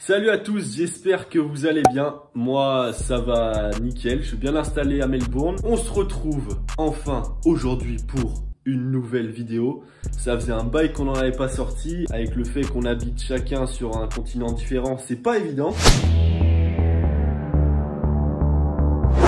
Salut à tous, j'espère que vous allez bien. Moi, ça va nickel, je suis bien installé à Melbourne. On se retrouve enfin aujourd'hui pour une nouvelle vidéo. Ça faisait un bail qu'on n'en avait pas sorti. Avec le fait qu'on habite chacun sur un continent différent, c'est pas évident.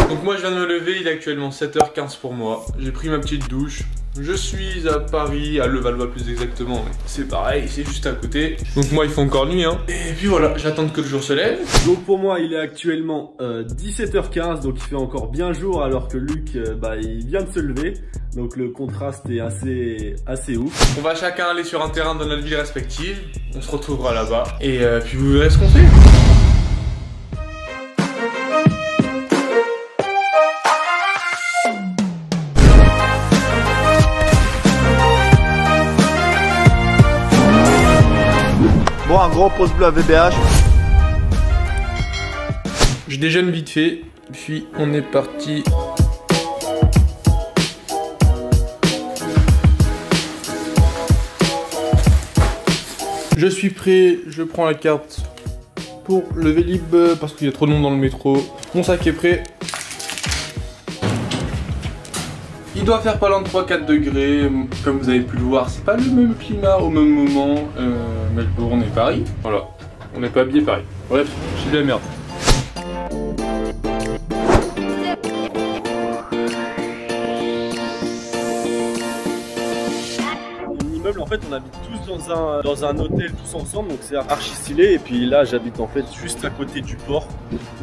Donc moi je viens de me lever, il est actuellement 7h15 pour moi. J'ai pris ma petite douche. Je suis à Paris, à Levallois plus exactement. C'est pareil, c'est juste à côté. Donc moi il fait encore nuit hein. Et puis voilà, j'attends que le jour se lève. Donc pour moi il est actuellement 17h15, donc il fait encore bien jour alors que Luc il vient de se lever. Donc le contraste est assez ouf. On va chacun aller sur un terrain dans notre ville respective. On se retrouvera là-bas. Et puis vous verrez ce qu'on fait. Bon, un gros pouce bleu à VBH. Je déjeune vite fait, puis on est parti. Je suis prêt, je prends la carte pour le Vélib parce qu'il y a trop de monde dans le métro. Mon sac est prêt. Il doit faire pas loin de 3-4 degrés, comme vous avez pu le voir, c'est pas le même climat au même moment, Melbourne et Paris. Voilà, on n'est pas habillé pareil. Bref, c'est de la merde. En fait on habite tous dans un hôtel tous ensemble, donc c'est archi stylé. Et puis là j'habite en fait juste à côté du port,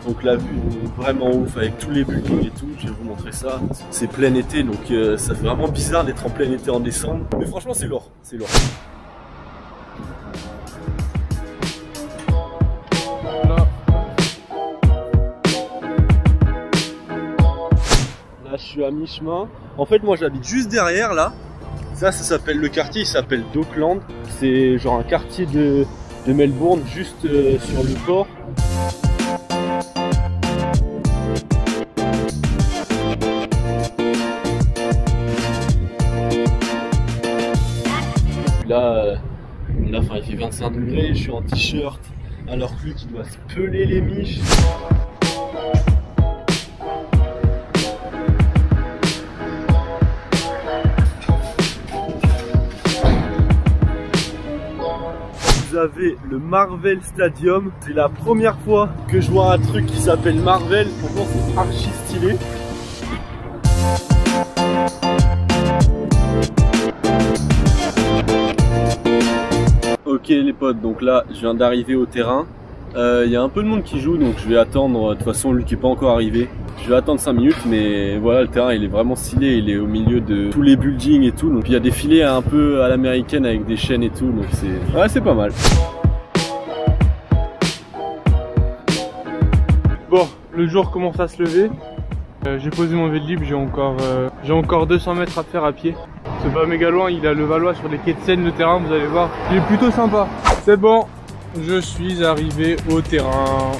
donc la vue est vraiment ouf avec tous les buildings et tout. Je vais vous montrer ça, c'est plein été, donc ça fait vraiment bizarre d'être en plein été en décembre, mais franchement c'est lourd, c'est lourd. Là je suis à mi-chemin, en fait moi j'habite juste derrière là. Ça s'appelle le quartier, il s'appelle Dockland. C'est genre un quartier de Melbourne, juste sur le port. Là, il fait 25 degrés, je suis en t-shirt, alors que lui qui doit se peler les miches. Vous avez le Marvel Stadium, c'est la première fois que je vois un truc qui s'appelle Marvel, pourtant c'est archi stylé. Ok les potes, donc là je viens d'arriver au terrain, il y a un peu de monde qui joue donc je vais attendre, de toute façon lui qui n'est pas encore arrivé. Je vais attendre 5 minutes, mais voilà, le terrain il est vraiment stylé, il est au milieu de tous les buildings et tout. Donc il y a des filets un peu à l'américaine avec des chaînes et tout, donc c'est pas mal. Bon, le jour commence à se lever. J'ai posé mon Vélib, j'ai encore 200 mètres à faire à pied. C'est pas méga loin, il est à Levallois sur les quais de Seine, le terrain, vous allez voir. Il est plutôt sympa. C'est bon, je suis arrivé au terrain.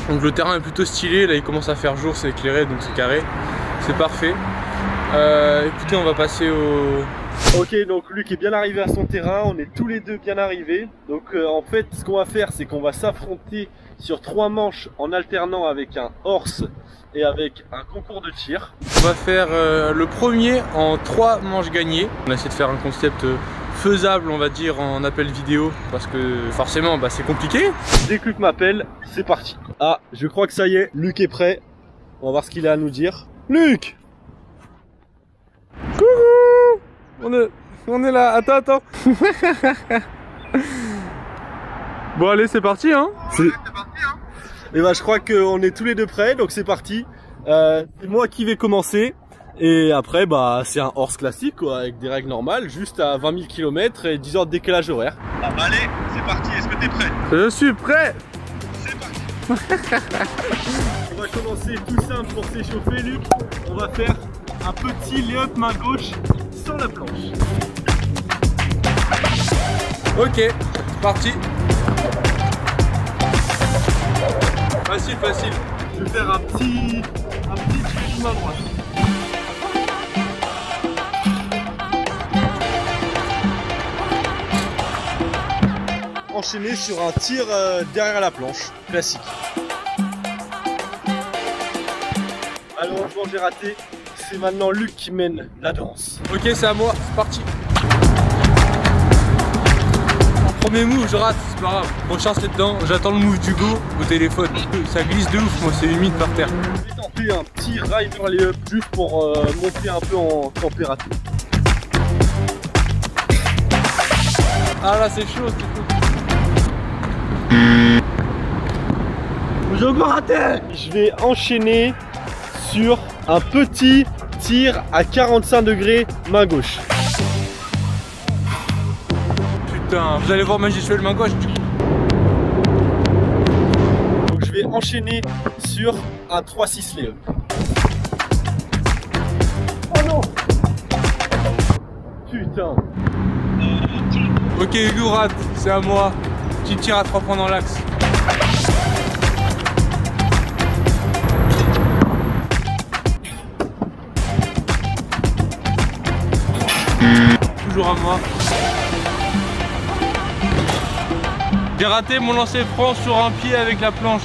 Donc le terrain est plutôt stylé, là il commence à faire jour, c'est éclairé donc c'est carré, c'est parfait. Écoutez, on va passer au... Ok, donc Luc est bien arrivé à son terrain, on est tous les deux bien arrivés. Donc en fait ce qu'on va faire c'est qu'on va s'affronter sur 3 manches en alternant avec un horse et avec un concours de tir. On va faire le premier en 3 manches gagnées. On a essayé de faire un concept faisable on va dire en appel vidéo parce que forcément c'est compliqué. Dès que Luc m'appelle, c'est parti. Ah, je crois que ça y est, Luc est prêt. On va voir ce qu'il a à nous dire. Luc! Coucou! On est là, attends. Bon allez c'est parti hein. Et bah je crois qu'on est tous les deux prêts, donc c'est parti. C'est moi qui vais commencer. Et après bah c'est un horse classique quoi, avec des règles normales, juste à 20 000 km et 10 heures de décalage horaire. Ah bah allez, c'est parti, est-ce que t'es prêt? Je suis prêt. C'est parti. On va commencer tout simple pour s'échauffer Luc. On va faire un petit lay-up main gauche sans la planche. Ok, c'est parti. Facile, facile. Je vais faire un petit tir main droite. Enchaîner sur un tir derrière la planche, classique. Malheureusement j'ai raté, c'est maintenant Luc qui mène la danse. Ok, c'est à moi, c'est parti. Premier move, je rate, c'est pas grave. Prochain c'est dedans, j'attends le move du go au téléphone. Ça glisse de ouf, moi c'est humide par terre. Je vais tenter un petit rider layup juste pour monter un peu en température. Ah là c'est chaud, c'est chaud. J'ai encore raté. Je vais enchaîner sur un petit tir à 45 degrés main gauche. Putain, vous allez voir ma gestuelle main gauche. Donc je vais enchaîner sur un 3-6 layup. Oh non. Putain. Ok, Hugo rate, c'est à moi. Petit tir à 3 points dans l'axe. Toujours à moi. J'ai raté mon lancer franc sur un pied avec la planche.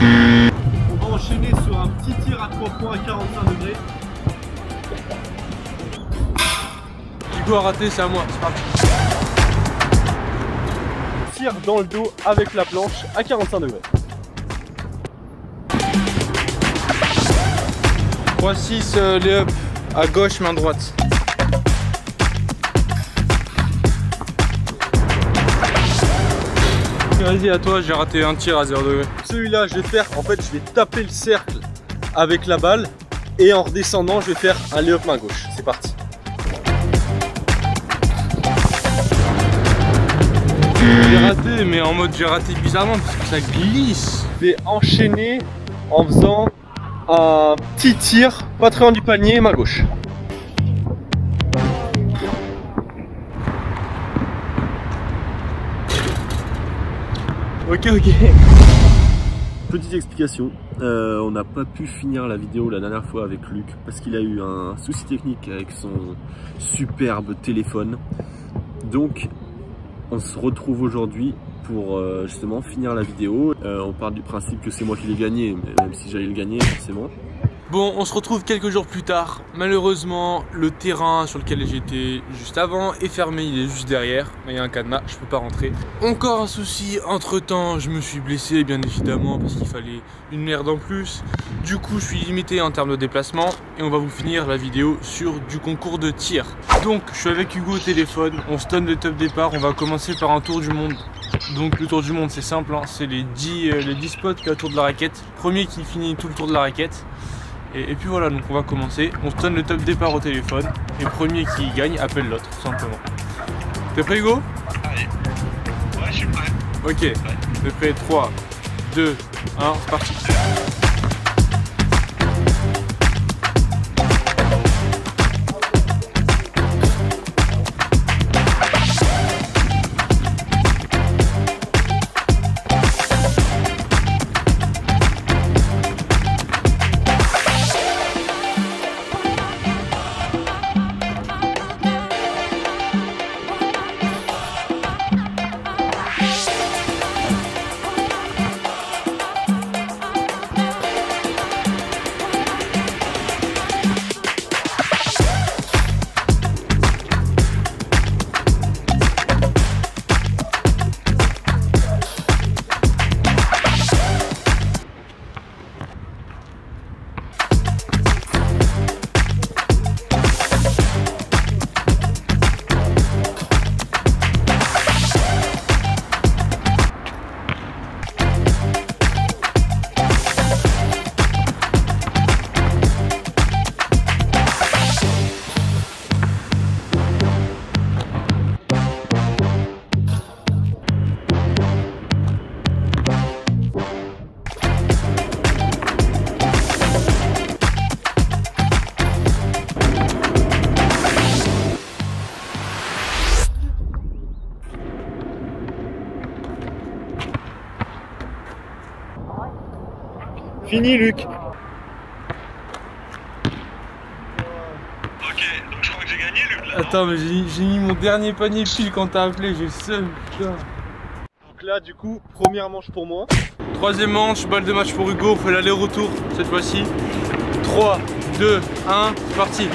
On va enchaîner sur un petit tir à 3 points à 45 degrés. Hugo a raté, c'est à moi, c'est parti. Tir dans le dos avec la planche à 45 degrés. 3-6 layup à gauche, main droite. Vas-y, à toi, j'ai raté un tir à 0 degré. Celui-là, je vais faire, en fait, je vais taper le cercle avec la balle et en redescendant, je vais faire un layup main gauche. C'est parti. J'ai raté, mais en mode j'ai raté bizarrement parce que ça glisse. Je vais enchaîner en faisant un petit tir pas très loin du panier, main gauche. Ok. Petite explication, on n'a pas pu finir la vidéo la dernière fois avec Luc parce qu'il a eu un souci technique avec son superbe téléphone. Donc on se retrouve aujourd'hui pour justement finir la vidéo. On part du principe que c'est moi qui l'ai gagné, mais même si j'allais le gagner forcément. Bon, on se retrouve quelques jours plus tard. Malheureusement, le terrain sur lequel j'étais juste avant est fermé, il est juste derrière. Il y a un cadenas, je peux pas rentrer. Encore un souci, entre temps, je me suis blessé bien évidemment parce qu'il fallait une merde en plus. Du coup, je suis limité en termes de déplacement et on va vous finir la vidéo sur du concours de tir. Donc, je suis avec Hugo au téléphone, on se donne le top départ, on va commencer par un tour du monde. Donc le tour du monde c'est simple, hein. C'est les 10 spots qu'il y a autour de la raquette. Premier qui finit tout le tour de la raquette. Et puis voilà, donc on va commencer. On se donne le top départ au téléphone. Et premier qui gagne appelle l'autre, tout simplement. T'es prêt Hugo? Allez. Ouais, je suis prêt. Ok, t'es prêt? 3, 2, 1, c'est parti. fini, Luc. Ok, donc je crois que j'ai gagné, Luc. Là, Attends, mais j'ai mis mon dernier panier pile quand t'as appelé, j'ai le seum, putain. Donc là, du coup, première manche pour moi. Troisième manche, balle de match pour Hugo, on fait l'aller-retour cette fois-ci. 3, 2, 1, c'est parti.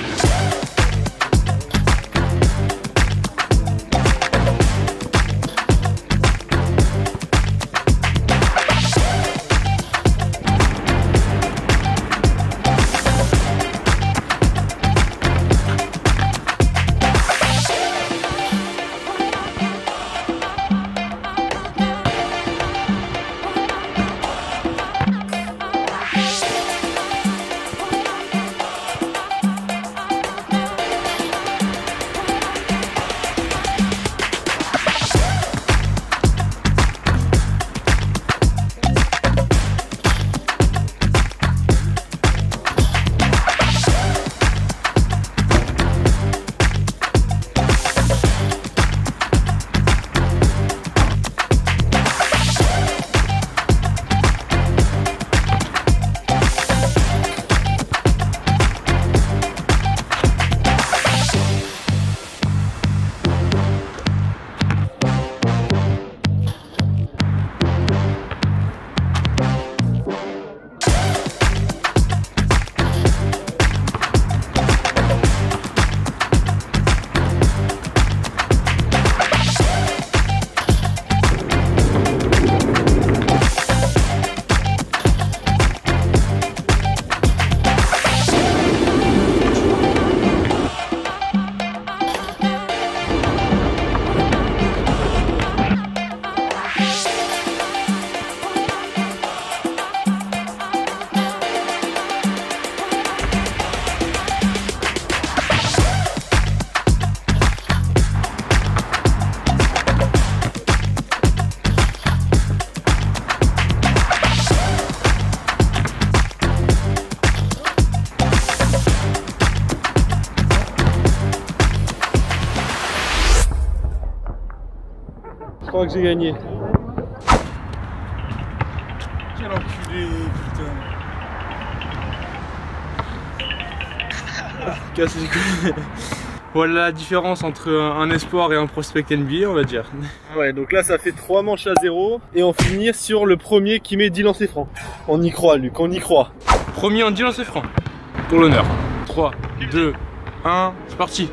Je crois que j'ai gagné. Quel enculé, putain. Casse les couilles. Voilà la différence entre un espoir et un prospect NBA, on va dire. Ouais, donc là ça fait 3 manches à 0 et on finit sur le premier qui met 10 lancers francs. On y croit, Luc, on y croit. Premier en 10 lancers francs. Pour l'honneur. 3, 2, 1, c'est parti.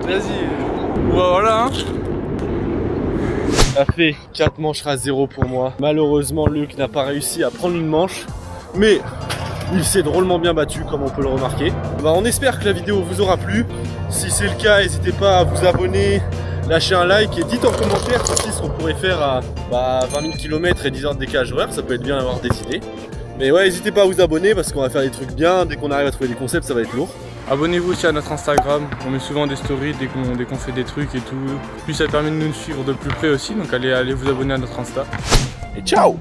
Vas-y, voilà hein. Ça fait 4 manches à 0 pour moi. Malheureusement, Luc n'a pas réussi à prendre une manche, mais il s'est drôlement bien battu, comme on peut le remarquer. Bah, on espère que la vidéo vous aura plu. Si c'est le cas, n'hésitez pas à vous abonner, lâcher un like et dites en commentaire aussi ce qu'on pourrait faire à 20 000 km et 10 heures de décalage horaire. Ça peut être bien d'avoir des idées. Mais ouais, n'hésitez pas à vous abonner parce qu'on va faire des trucs bien. Dès qu'on arrive à trouver des concepts, ça va être lourd. Abonnez-vous aussi à notre Instagram, on met souvent des stories dès qu'on fait des trucs et tout. Puis ça permet de nous suivre de plus près aussi, donc allez vous abonner à notre Insta. Et ciao!